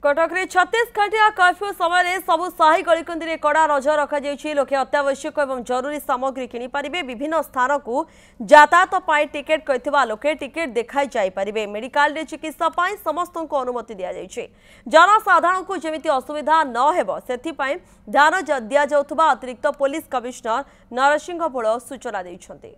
कटक में 36 घंटिया कर्फ्यू समय सबु साही गलिकंदी में कड़ा नजर रखा लोके अत्यावश्यक और जरूरी सामग्री किनीपारे विभिन्न स्थान को यातायात पर टिकेट करथिबा लोके टिकेट देखाई जाई पारिबे। मेडिकल रे चिकित्सा पाई समस्त को अनुमति दिया जायछि। जनसाधारण को जेमिति असुविधा न हेबो सेथि पाई ध्यान दिया जाउथबा अतिरिक्त पुलिस कमिश्नर नरसिंह भोल सूचना दैछन्ति।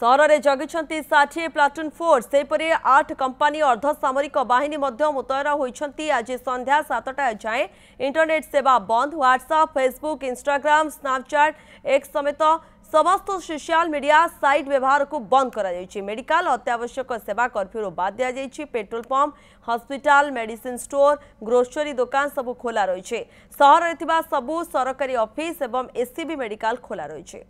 सहर में जगिंट 60 प्लाटून फोर्स सेपरी 8 कंपानी अर्धसामरिक बाहिनी मुतयन होती। आज संध्या 7टा जाए इंटरनेट सेवा बंद। WhatsApp, Facebook, Instagram, Snapchat, x समेत समस्त सोशल मीडिया साइट व्यवहार को बंद कर मेडिकल अत्यावश्यक सेवा कर्फ्यू बाद दि जाएगी। Petrol pump, hospital, medicine store, grocery दुकान सब खोला रही है। सहर में सबू सरकारी ऑफिस एवं एससीबी मेडिकल खोला रही है।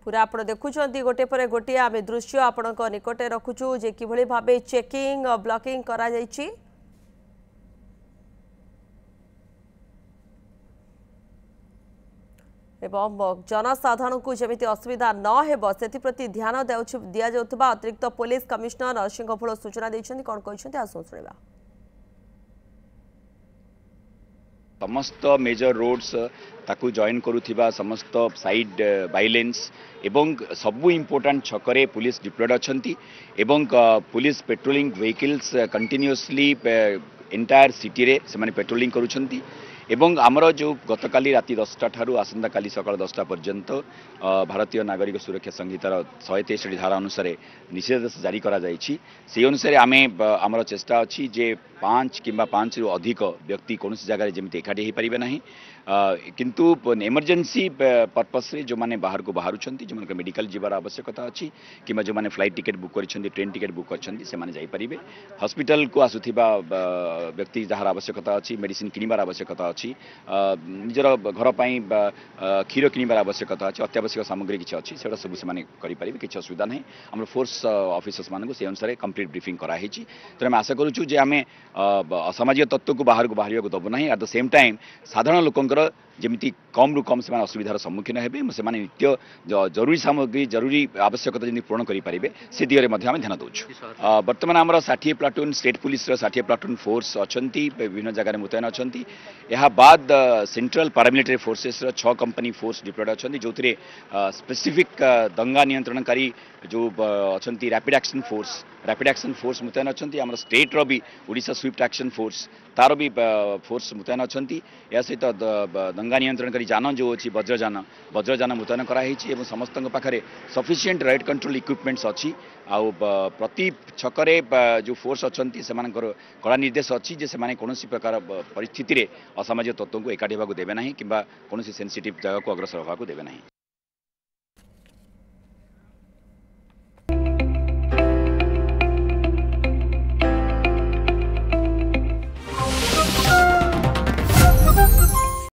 पूरा आप देखुं गोटे पर गोटे आम दृश्य आपण निकटे रखुचु जे कि भाव चेकिंग ब्लॉकिंग करा जायछि। एवं जनसाधारण को जमिति असुविधा न हेब से ध्यान दिया जाउथबा अतिरिक्त पुलिस कमिश्नर नरसिंह भोल सूचना दैछन्ति। कोन कहछन्ति आसु सुनिबा। समस्त मेजर रोड्स ताकू जॉइन करुथिबा समस्त साइड बाइलेंस एवं सबु इम्पोर्टेंट छकरे पुलिस डिप्लॉयड अछंती एवं police patrolling vehicles continuously entire city रे से माने पेट्रोलिंग करूछंती। एवं आमर जो गतकाली राति 10टा ठारू आसंता काली सकाळ 10टा पर्यंत भारतीय नागरिक सुरक्षा संहितार 163 धारा अनुसार निषेधादेश जारी करा जायछि। से अनुसार आमे आमर चेष्टा अछि जे 5 किंबा 5 रु अधिक व्यक्ति कौन जगह जमी एकाठी हो पारे ना। किंतु इमरजेंसी पर्पस रे जो माने बाहर को बाहर जो माने मेडिकल जीवार आवश्यकता अच्छी कि जो माने फ्लाइट टिकेट बुक कर ट्रेन टिकेट बुक कर हॉस्पिटल को आसुथिबा व्यक्ति जहार आवश्यकता अच्छी मेडिसिन किनिबार आवश्यकता अच्छी निजर घर पाई क्षीर किनिबार आवश्यकता अच्छी अत्यावश्यक सामग्री किसी अच्छी से सब से करें किसी असुविधा नहीं। आम फोर्स ऑफिसर्स मान से अनुसार कंप्लीट ब्रीफिंग कराई। तो आम आशा करूँ जे आम असामाजिक तत्व को बाहर को बाहर दबु ना। एट द सेम टाइम साधारण लोकंकर जमी कम रु कम से असुविधार सम्मुखीन हे से नित्य जरूरी सामग्री जरूरी आवश्यकता जमी पूर्ण करें से दिगरे आम ध्यान दौचु। बर्तमान आम 60 platoon state police 60 platoon force अच्छा विभिन्न जगह मुतयन अच्छा। यह बाद central paramilitary forces 6 company force deployed अच्छा जो स्पेसिफिक दंगा नियंत्रणकारी जो अच्छा रैपिड एक्शन फोर्स मुतयन अच्छा। आम स्टेट रो भी ओडिशा स्विफ्ट एक्शन फोर्स तार भी फोर्स मुतयन अच्छा। या सहित दंगा नियंत्रणकारी जान जो अच्छी वज्रजान मुतयन कराई समस्त पाखे सफिशिएंट राइट कंट्रोल इक्विपमेंट्स अच्छी। आउ प्रति छकरे जो फोर्स अच्छा से कड़ा निर्देश अच्छी जे से कौन प्रकार परिस्थिति रे असामाजिक तत्व को एकाठी होगा देवे ना कि कौन सेंसिटिव जगह को अग्रसर होगा देवे ना।